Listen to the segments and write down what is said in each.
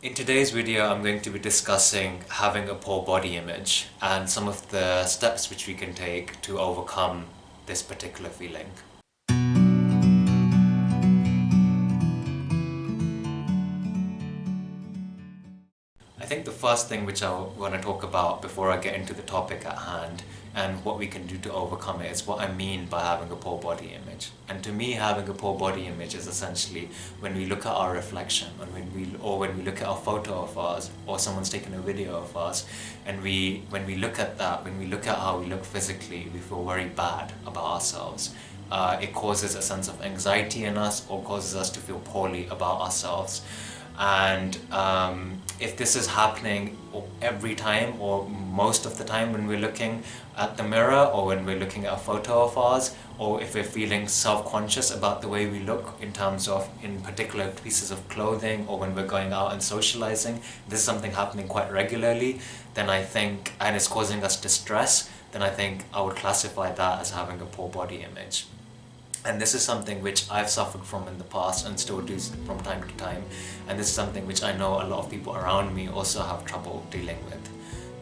In today's video, I'm going to be discussing having a poor body image and some of the steps which we can take to overcome this particular feeling. I think the first thing which I want to talk about before I get into the topic at hand and what we can do to overcome it is what I mean by having a poor body image. And to me, having a poor body image is essentially when we look at our reflection, when we look at a photo of us, or someone's taken a video of us, and when we look at that, when we look at how we look physically, we feel very bad about ourselves. It causes a sense of anxiety in us, or causes us to feel poorly about ourselves. And if this is happening every time or most of the time when we're looking at the mirror or when we're looking at a photo of ours, or if we're feeling self-conscious about the way we look in terms of in particular pieces of clothing, or when we're going out and socializing, this is something happening quite regularly, then I think, and it's causing us distress, then I think I would classify that as having a poor body image. And this is something which I've suffered from in the past and still do from time to time. And this is something which I know a lot of people around me also have trouble dealing with.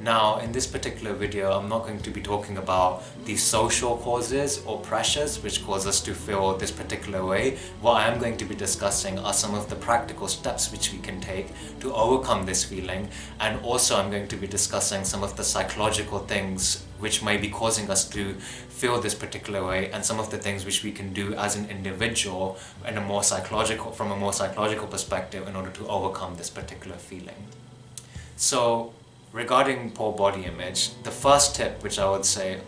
Now, in this particular video, I'm not going to be talking about the social causes or pressures which cause us to feel this particular way. What I am going to be discussing are some of the practical steps which we can take to overcome this feeling. And also I'm going to be discussing some of the psychological things which may be causing us to feel this particular way, and some of the things which we can do as an individual and from a more psychological perspective in order to overcome this particular feeling. So, regarding poor body image, the first tip which I would say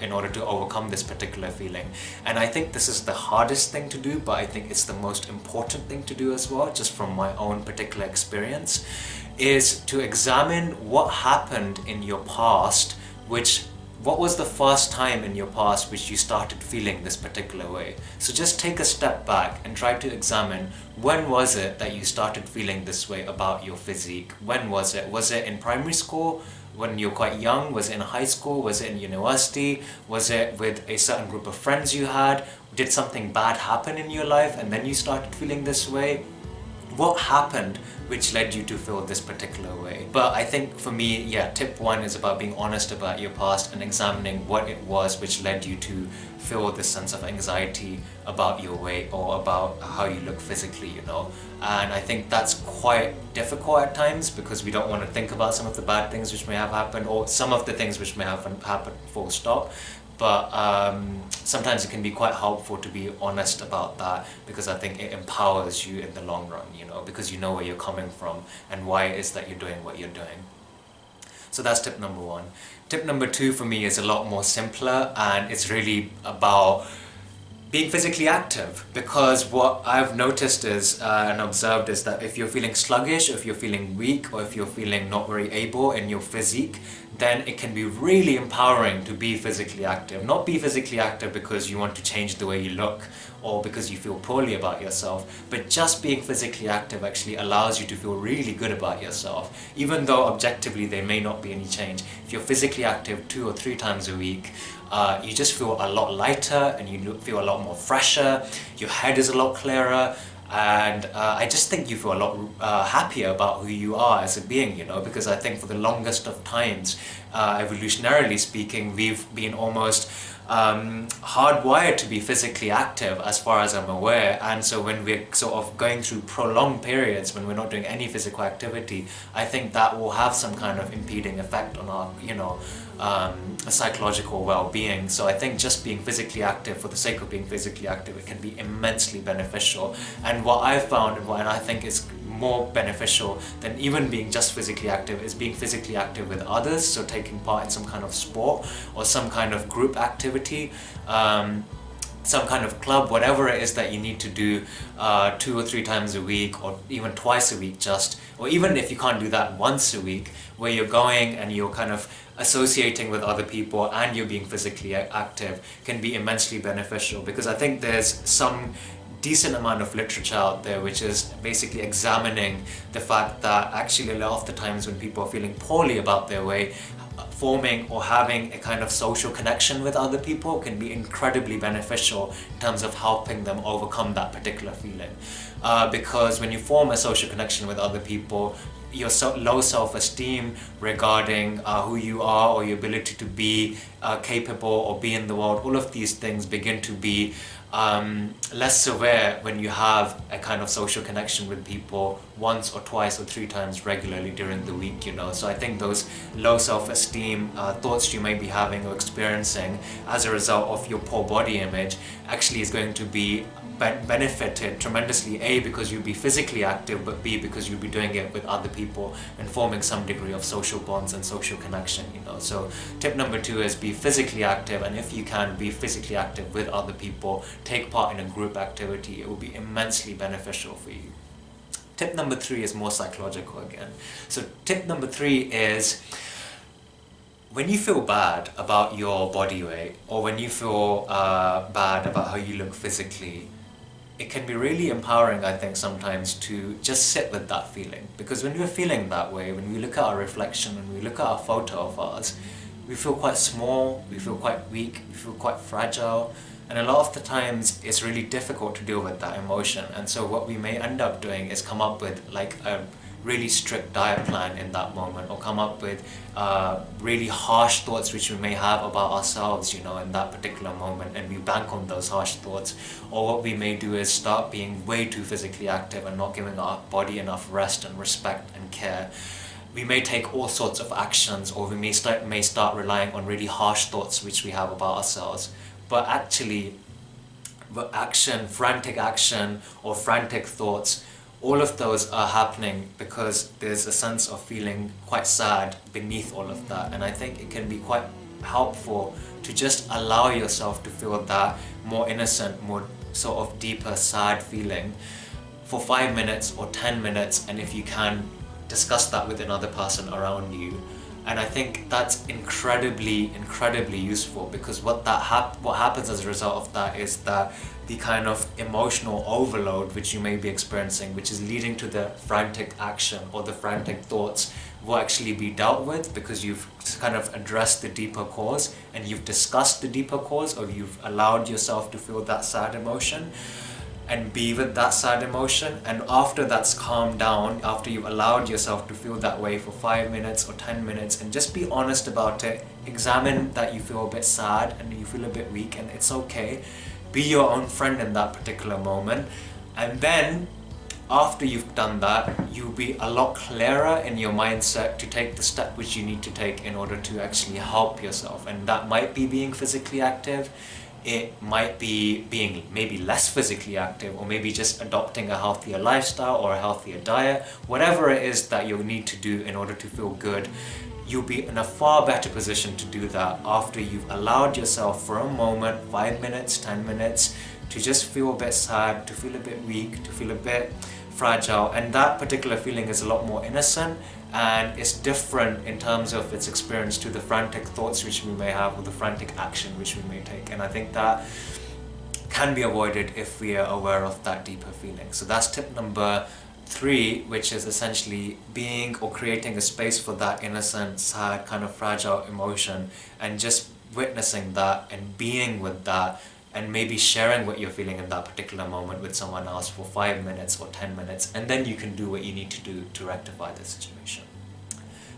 in order to overcome this particular feeling, and I think this is the hardest thing to do, but I think it's the most important thing to do as well, just from my own particular experience, is to examine what happened in your past, what was the first time in your past which you started feeling this particular way? So just take a step back and try to examine, when was it that you started feeling this way about your physique? When was it? Was it in primary school, when you were quite young? Was it in high school? Was it in university? Was it with a certain group of friends you had? Did something bad happen in your life and then you started feeling this way? What happened which led you to feel this particular way? But I think for me, tip one is about being honest about your past and examining what it was which led you to feel this sense of anxiety about your weight or about how you look physically, And I think that's quite difficult at times because we don't want to think about some of the bad things which may have happened, or some of the things which may have happened full stop. But sometimes it can be quite helpful to be honest about that, because I think it empowers you in the long run, because you know where you're coming from and why it is that you're doing what you're doing. So that's tip number one. Tip number two for me is a lot more simpler, and it's really about being physically active, because what I've noticed is and observed is that if you're feeling sluggish, or if you're feeling weak, or if you're feeling not very able in your physique, then it can be really empowering to be physically active. Not be physically active because you want to change the way you look or because you feel poorly about yourself, but just being physically active actually allows you to feel really good about yourself, even though objectively there may not be any change. If you're physically active 2 or 3 times a week, you just feel a lot lighter and you feel a lot more fresher, your head is a lot clearer, and I just think you feel a lot happier about who you are as a being, because I think for the longest of times, evolutionarily speaking, we've been almost hardwired to be physically active as far as I'm aware. And so when we're sort of going through prolonged periods when we're not doing any physical activity, I think that will have some kind of impeding effect on our psychological well-being. So I think just being physically active for the sake of being physically active, it can be immensely beneficial. And what I've found, and I think is more beneficial than even being just physically active, is being physically active with others, so taking part in some kind of sport or some kind of group activity, some kind of club, whatever it is that you need to do 2 or 3 times a week, or even twice a week or even if you can't do that, once a week, where you're going and you're kind of associating with other people and you're being physically active, can be immensely beneficial, because I think there's some decent amount of literature out there which is basically examining the fact that actually a lot of the times when people are feeling poorly about their weight, forming or having a kind of social connection with other people can be incredibly beneficial in terms of helping them overcome that particular feeling. Because when you form a social connection with other people, your low self-esteem regarding who you are or your ability to be capable or be in the world, all of these things begin to be less severe when you have a kind of social connection with people once or twice or 3 times regularly during the week, you know. So I think those low self-esteem thoughts you may be having or experiencing as a result of your poor body image actually is going to be benefited tremendously, A, because you'll be physically active, but B, because you'll be doing it with other people and forming some degree of social bonds and social connection, you know. So tip number 2 is be physically active, and if you can be physically active with other people, take part in a group activity. It will be immensely beneficial for you. Tip number 3 is more psychological again. So tip number 3 is, when you feel bad about your body weight, or when you feel bad about how you look physically, it can be really empowering, I think, sometimes to just sit with that feeling. Because when we're feeling that way, when we look at our reflection, when we look at our photo of ours, we feel quite small, we feel quite weak, we feel quite fragile. And a lot of the times it's really difficult to deal with that emotion. And so what we may end up doing is come up with like a really strict diet plan in that moment, or come up with really harsh thoughts which we may have about ourselves, you know, in that particular moment, and we bank on those harsh thoughts. Or what we may do is start being way too physically active and not giving our body enough rest and respect and care. We may take all sorts of actions, or we may start relying on really harsh thoughts which we have about ourselves. But actually, frantic action or frantic thoughts, all of those are happening because there's a sense of feeling quite sad beneath all of that. And I think it can be quite helpful to just allow yourself to feel that more innocent, more sort of deeper sad feeling for 5 minutes or 10 minutes, and if you can, discuss that with another person around you. And I think that's incredibly useful, because what happens as a result of that is that the kind of emotional overload which you may be experiencing, which is leading to the frantic action or the frantic thoughts, will actually be dealt with, because you've kind of addressed the deeper cause and you've discussed the deeper cause, or you've allowed yourself to feel that sad emotion and be with that sad emotion. And after that's calmed down, after you've allowed yourself to feel that way for 5 minutes or 10 minutes, and just be honest about it, examine that you feel a bit sad and you feel a bit weak, and it's okay. Be your own friend in that particular moment. And then after you've done that, you'll be a lot clearer in your mindset to take the step which you need to take in order to actually help yourself. And that might be being physically active, it might be being maybe less physically active, or maybe just adopting a healthier lifestyle or a healthier diet. Whatever it is that you'll need to do in order to feel good, you'll be in a far better position to do that after you've allowed yourself for a moment, 5 minutes, 10 minutes, to just feel a bit sad, to feel a bit weak, to feel a bit fragile. And that particular feeling is a lot more innocent, and it's different in terms of its experience to the frantic thoughts which we may have, or the frantic action which we may take. And I think that can be avoided if we are aware of that deeper feeling. So that's tip number 3, which is essentially being or creating a space for that innocent, sad, kind of fragile emotion, and just witnessing that and being with that, and maybe sharing what you're feeling in that particular moment with someone else for 5 minutes or 10 minutes, and then you can do what you need to do to rectify the situation.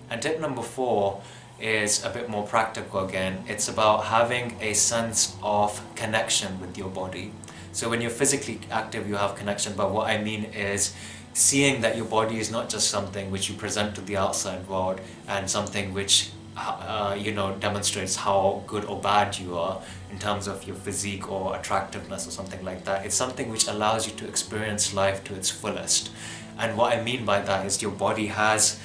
And tip number 4 is a bit more practical again. It's about having a sense of connection with your body. So when you're physically active, you have connection, but what I mean is seeing that your body is not just something which you present to the outside world and something which demonstrates how good or bad you are in terms of your physique or attractiveness or something like that. It's something which allows you to experience life to its fullest. And what I mean by that is your body has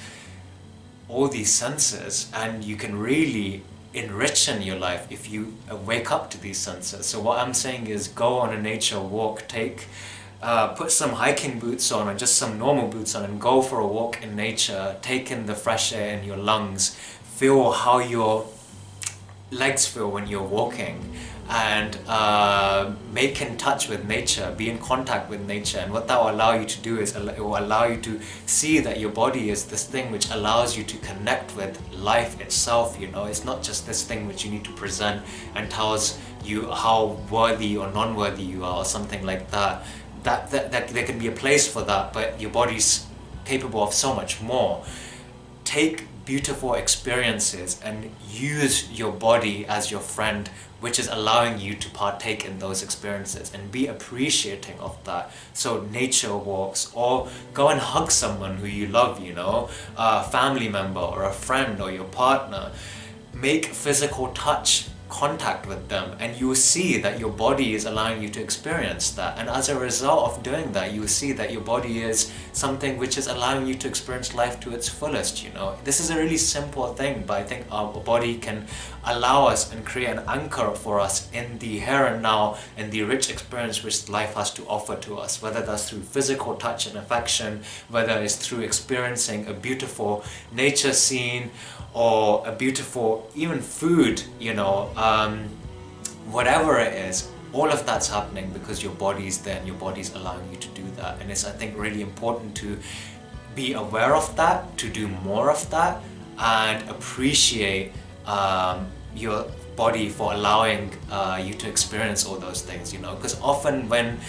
all these senses, and you can really enrich in your life if you wake up to these senses. So what I'm saying is, go on a nature walk, put some hiking boots on, or just some normal boots on, and go for a walk in nature. Take in the fresh air in your lungs. Feel how your legs feel when you're walking, and make in touch with nature, be in contact with nature. And what that will allow you to do is it will allow you to see that your body is this thing which allows you to connect with life itself. You know, it's not just this thing which you need to present and tells you how worthy or non-worthy you are or something like that. That there can be a place for that, but your body's capable of so much more. Take beautiful experiences and use your body as your friend, which is allowing you to partake in those experiences, and be appreciating of that. So nature walks, or go and hug someone who you love, you know, a family member or a friend or your partner. Make physical touch contact with them, and you will see that your body is allowing you to experience that. And as a result of doing that, you will see that your body is something which is allowing you to experience life to its fullest. You know, this is a really simple thing, but I think our body can allow us and create an anchor for us in the here and now, and the rich experience which life has to offer to us, whether that's through physical touch and affection, whether it's through experiencing a beautiful nature scene, or a beautiful even food, you know, whatever it is. All of that's happening because your body's there and your body's allowing you to do that. And it's, I think, really important to be aware of that, to do more of that, and appreciate your body for allowing you to experience all those things, you know, because often when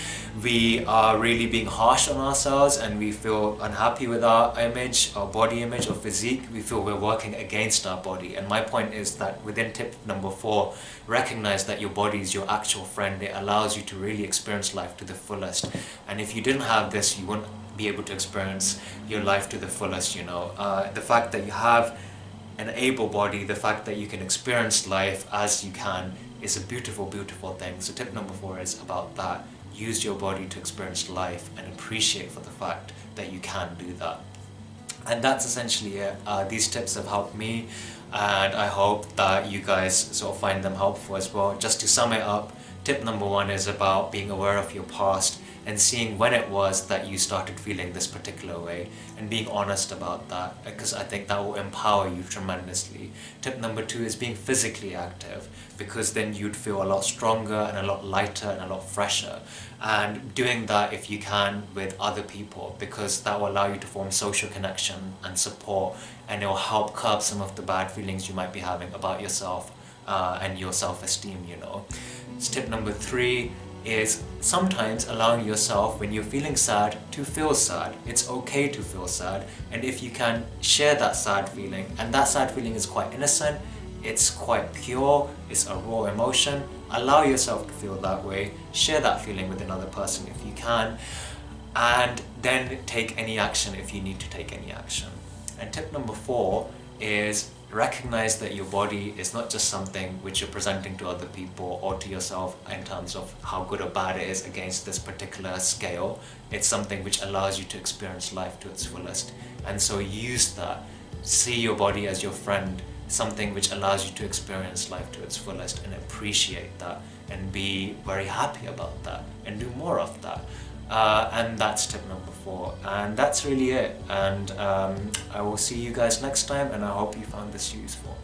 we are really being harsh on ourselves and we feel unhappy with our image, our body image or physique, we feel we're working against our body. And my point is that within tip number 4, recognize that your body is your actual friend. It allows you to really experience life to the fullest. And if you didn't have this, you wouldn't be able to experience your life to the fullest, you know. The fact that you have an able body, the fact that you can experience life as you can, is a beautiful, beautiful thing. So tip number 4 is about that. Use your body to experience life and appreciate for the fact that you can do that. And that's essentially it. These tips have helped me, and I hope that you guys sort of find them helpful as well. Just to sum it up, tip number 1 is about being aware of your past and seeing when it was that you started feeling this particular way, and being honest about that, because I think that will empower you tremendously. Tip number 2 is being physically active, because then you'd feel a lot stronger and a lot lighter and a lot fresher. And doing that, if you can, with other people, because that will allow you to form social connection and support, and it will help curb some of the bad feelings you might be having about yourself and your self-esteem, you know. So tip number 3 is sometimes allowing yourself, when you're feeling sad, to feel sad. It's okay to feel sad, and if you can, share that sad feeling. And that sad feeling is quite innocent, it's quite pure, it's a raw emotion. Allow yourself to feel that way, share that feeling with another person if you can, and then take any action if you need to take any action. And tip number 4 is recognize that your body is not just something which you're presenting to other people or to yourself in terms of how good or bad it is against this particular scale. It's something which allows you to experience life to its fullest. And so use that. See your body as your friend, something which allows you to experience life to its fullest, and appreciate that and be very happy about that and do more of that. And that's tip number 4, and that's really it. And I will see you guys next time, and I hope you found this useful.